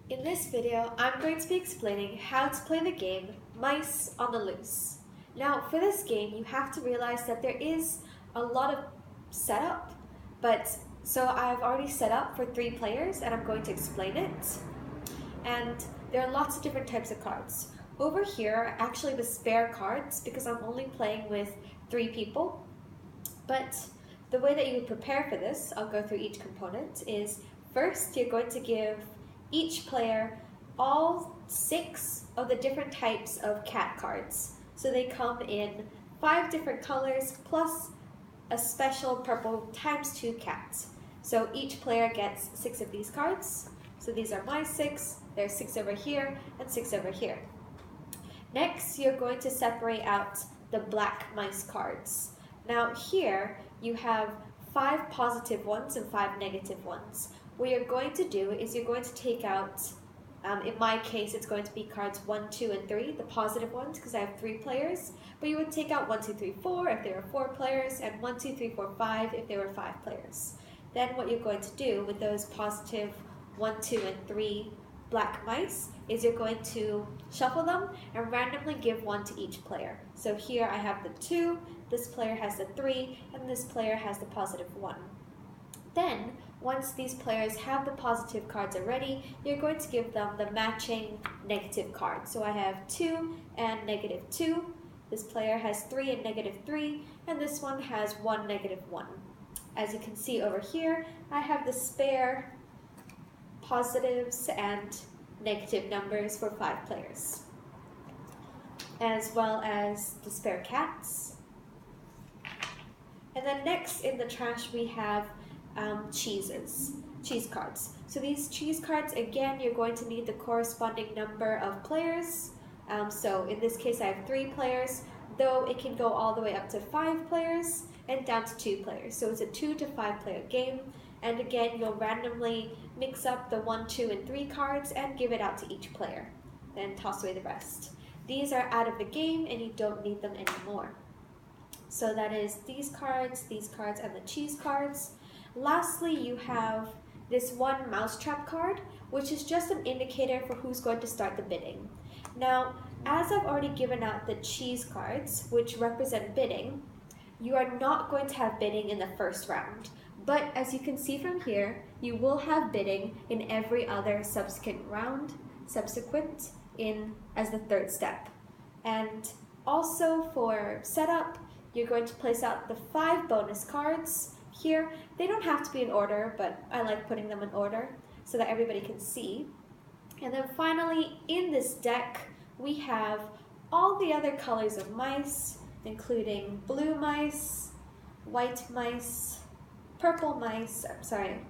In this video, I'm going to be explaining how to play the game Mice on the Loose. Now, for this game, you have to realize that there is a lot of setup, so I've already set up for 3 players and I'm going to explain it. And there are lots of different types of cards. Over here are actually the spare cards because I'm only playing with 3 people. But the way that you would prepare for this, I'll go through each component, is first you're going to give each player all 6 of the different types of cat cards. So they come in 5 different colors plus a special purple ×2 cat. So each player gets 6 of these cards. So these are my 6, there's 6 over here, and 6 over here. Next, you're going to separate out the black mice cards. Now here, you have 5 positive ones and 5 negative ones. What you're going to do is you're going to take out, in my case, it's going to be cards 1, 2, and 3, the positive ones, because I have 3 players. But you would take out 1, 2, 3, 4 if there were 4 players, and 1, 2, 3, 4, 5 if there were 5 players. Then what you're going to do with those positive 1, 2, and 3 black mice is you're going to shuffle them and randomly give 1 to each player. So here I have the 2, this player has the 3, and this player has the positive 1. Then, once these players have the positive cards already, you're going to give them the matching negative cards. So I have 2 and -2. This player has 3 and -3, and this one has 1, -1. As you can see over here, I have the spare positives and negative numbers for 5 players, as well as the spare cats. And then next in the trash we have cheese cards. So these cheese cards, again, you're going to need the corresponding number of players. So in this case I have 3 players, though it can go all the way up to 5 players and down to 2 players. So it's a 2 to 5 player game. And again, you'll randomly mix up the 1, 2, and 3 cards and give it out to each player. Then toss away the rest. These are out of the game and you don't need them anymore. So that is these cards, and the cheese cards. Lastly, you have this 1 mousetrap card, which is just an indicator for who's going to start the bidding. Now, as I've already given out the cheese cards, which represent bidding, you are not going to have bidding in the first round. But as you can see from here, you will have bidding in every other subsequent round, as the 3rd step. And also for setup, you're going to place out the 5 bonus cards. Here, they don't have to be in order, but I like putting them in order so that everybody can see. And then finally, in this deck, we have all the other colors of mice, including blue mice, white mice,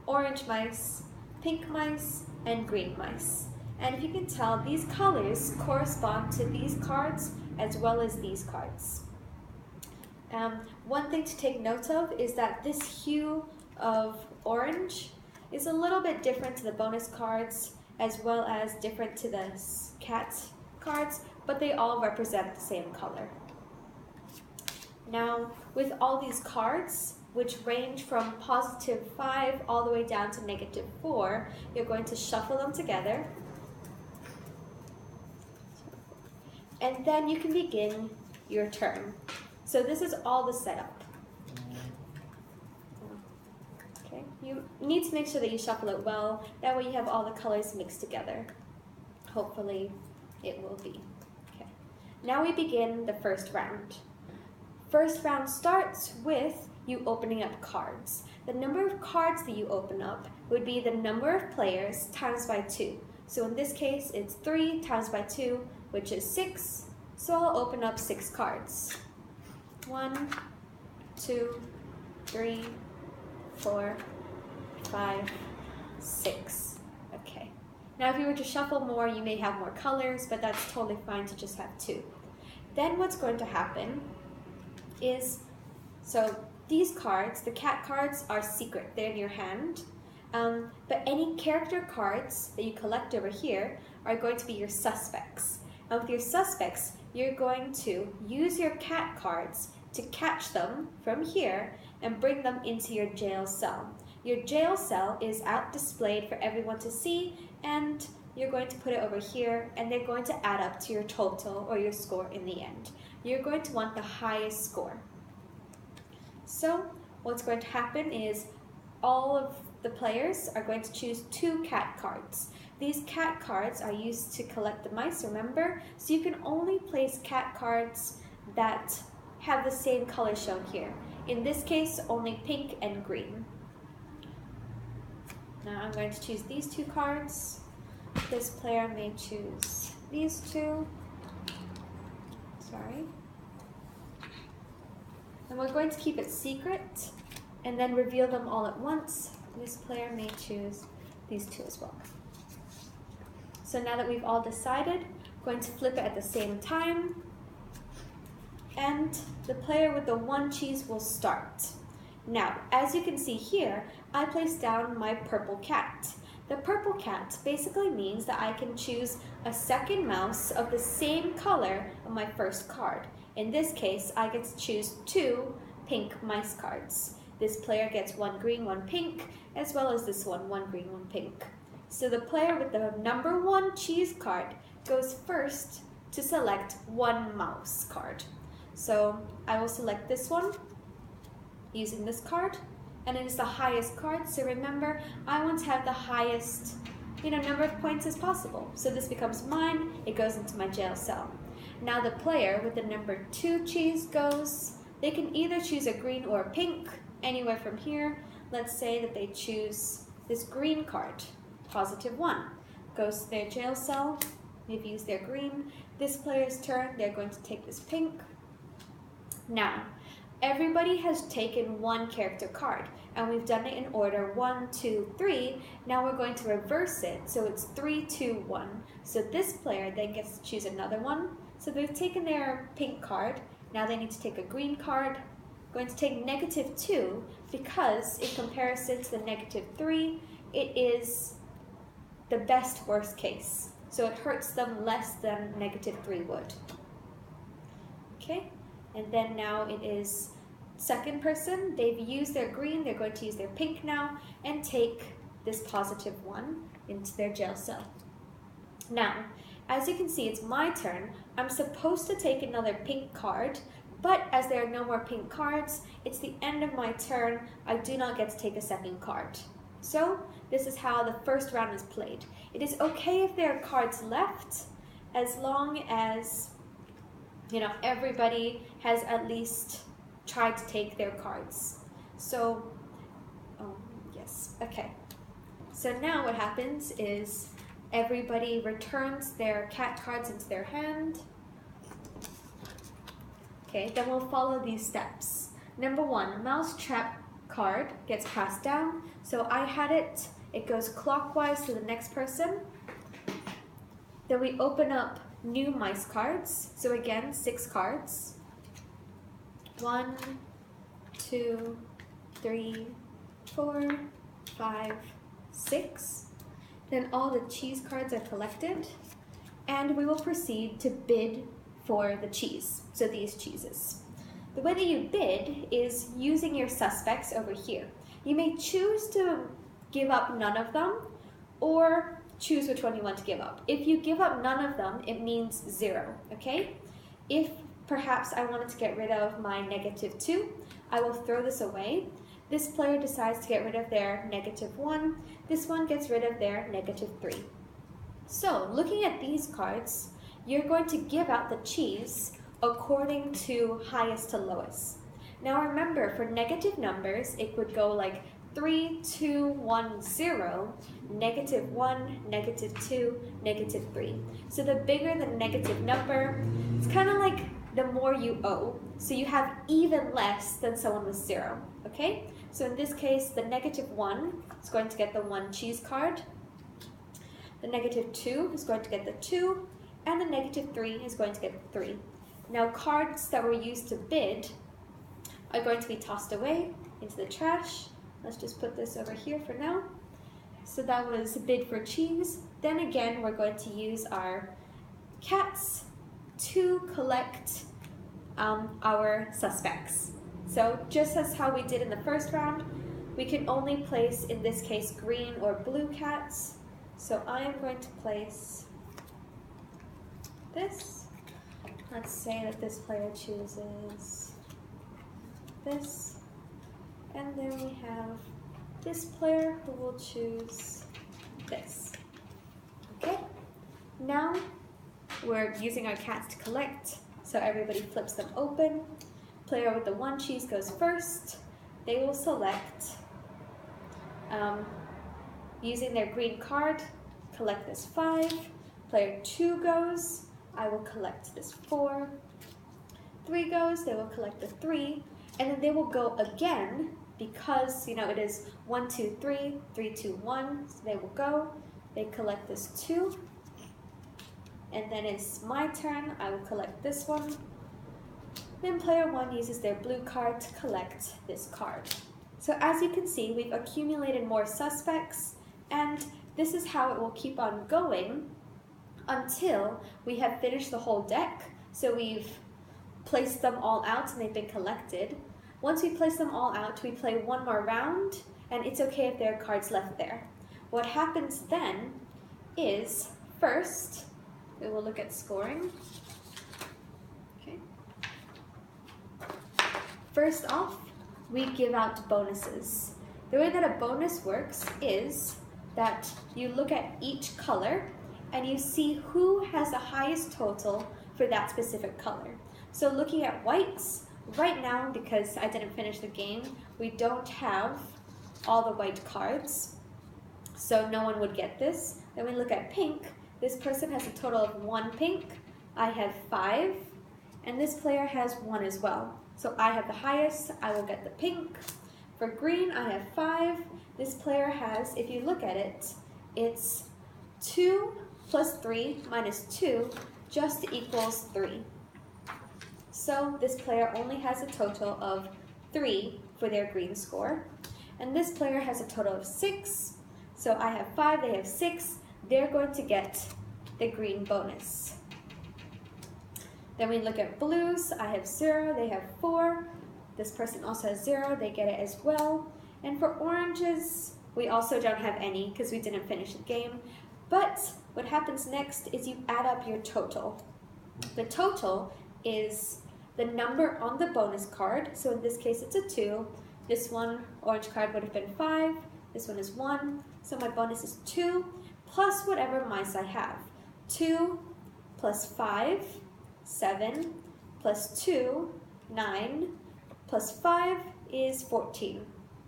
orange mice, pink mice, and green mice. And if you can tell, these colors correspond to these cards as well as these cards. One thing to take note of is that this hue of orange is a little bit different to the bonus cards as well as different to the cat cards, but they all represent the same color. Now, with all these cards, which range from +5 all the way down to -4, you're going to shuffle them together. And then you can begin your turn. So this is all the setup. Okay, you need to make sure that you shuffle it well. That way you have all the colors mixed together. Hopefully it will be. Okay. Now we begin the first round. First round starts with you opening up cards. The number of cards that you open up would be the number of players times by 2. So in this case, it's 3 times by 2, which is 6. So I'll open up 6 cards. 1, 2, 3, 4, 5, 6. Okay. Now if you were to shuffle more, you may have more colors, but that's totally fine to just have 2. Then what's going to happen is, so these cards, the cat cards, are secret. They're in your hand. But any character cards that you collect over here are going to be your suspects. And with your suspects, you're going to use your cat cards to catch them from here and bring them into your jail cell. Your jail cell is out displayed for everyone to see, and you're going to put it over here, and they're going to add up to your total or your score in the end. You're going to want the highest score. So what's going to happen is all of the players are going to choose 2 cat cards. These cat cards are used to collect the mice, remember? So you can only place cat cards that have the same color shown here. In this case, only pink and green. Now I'm going to choose these 2 cards. This player may choose these 2. Sorry. And we're going to keep it secret and then reveal them all at once. This player may choose these 2 as well. So now that we've all decided, I'm going to flip it at the same time. And the player with the 1 cheese will start. Now, as you can see here, I placed down my purple cat. The purple cat basically means that I can choose a second mouse of the same color on my first card. In this case, I get to choose 2 pink mice cards. This player gets 1 green, 1 pink, as well as this one, 1 green, 1 pink. So the player with the number 1 cheese card goes first to select 1 mouse card. So I will select this one using this card, and it is the highest card. So remember, I want to have the highest, number of points as possible. So this becomes mine. It goes into my jail cell. Now the player with the number 2 cheese goes. They can either choose a green or a pink, anywhere from here. Let's say that they choose this green card, +1. Goes to their jail cell. They've used their green. This player's turn, they're going to take this pink. Now, everybody has taken 1 character card, and we've done it in order 1, 2, 3. Now we're going to reverse it, so it's 3, 2, 1. So this player then gets to choose another one. So they've taken their pink card. Now they need to take a green card. Going to take -2 because in comparison to the -3, it is the best worst case. So it hurts them less than -3 would. Okay, and then now it is second person. They've used their green, they're going to use their pink now and take this +1 into their jail cell. Now, as you can see, it's my turn. I'm supposed to take another pink card, but as there are no more pink cards, it's the end of my turn. I do not get to take a second card. So this is how the first round is played. It is okay if there are cards left, as long as everybody has at least tried to take their cards. So, yes, okay. So now what happens is everybody returns their cat cards into their hand. Okay, then we'll follow these steps. Number 1, mouse trap card gets passed down. So I had it, it goes clockwise to the next person. Then we open up new mice cards. So again, 6 cards. 1, 2, 3, 4, 5, 6. Then all the cheese cards are collected, and we will proceed to bid for the cheese, so these cheeses. The way that you bid is using your suspects over here. You may choose to give up none of them, or choose which one you want to give up. If you give up none of them, it means 0, okay? If perhaps I wanted to get rid of my -2, I will throw this away. This player decides to get rid of their -1. This one gets rid of their -3. So, looking at these cards, you're going to give out the cheese according to highest to lowest. Now remember, for negative numbers, it would go like 3, 2, 1, 0, -1, -2, -3. So the bigger the negative number, it's kind of like the more you owe. So you have even less than someone with 0, okay? So in this case, the -1 is going to get the 1 cheese card. The -2 is going to get the 2, and the -3 is going to get the 3. Now cards that were used to bid are going to be tossed away into the trash. Let's just put this over here for now. So that was bid for cheese. Then again, we're going to use our cats to collect our suspects. So just as how we did in the first round, we can only place, in this case, green or blue cats. So I am going to place this. Let's say that this player chooses this. And then we have this player who will choose this. Okay? Now we're using our cats to collect. So everybody flips them open. Player with the 1 cheese goes first. They will select, using their green card, collect this 5. Player 2 goes, I will collect this 4. 3 goes, they will collect the 3. And then they will go again because, you know, it is 1, 2, 3, 3, 2, 1. So they will go, they collect this 2. And then it's my turn, I will collect this one. Then player 1 uses their blue card to collect this card. So as you can see, we've accumulated more suspects, and this is how it will keep on going until we have finished the whole deck. So we've placed them all out and they've been collected. Once we place them all out, we play one more round, and it's okay if there are cards left there. What happens then is, first, we will look at scoring. Okay. First off, we give out bonuses. The way that a bonus works is that you look at each color and you see who has the highest total for that specific color. So looking at whites, right now, because I didn't finish the game, we don't have all the white cards, so no one would get this. Then we look at pink. This person has a total of 1 pink. I have 5, and this player has 1 as well. So I have the highest, I will get the pink. For green, I have 5. This player has, if you look at it, it's 2 plus 3 minus 2 just equals 3. So this player only has a total of 3 for their green score. And this player has a total of 6. So I have 5, they have 6. They're going to get the green bonus. Then we look at blues. I have 0, they have 4. This person also has 0, they get it as well. And for oranges, we also don't have any because we didn't finish the game. But what happens next is you add up your total. The total is the number on the bonus card. So in this case, it's a 2. This one, orange card, would have been 5. This one is 1. So my bonus is 2 plus whatever mice I have. 2 plus 5, 7, plus 2, 9, plus 5 is 14,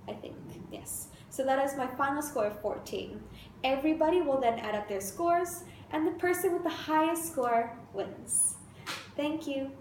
I think, yes. So that is my final score of 14. Everybody will then add up their scores, and the person with the highest score wins. Thank you.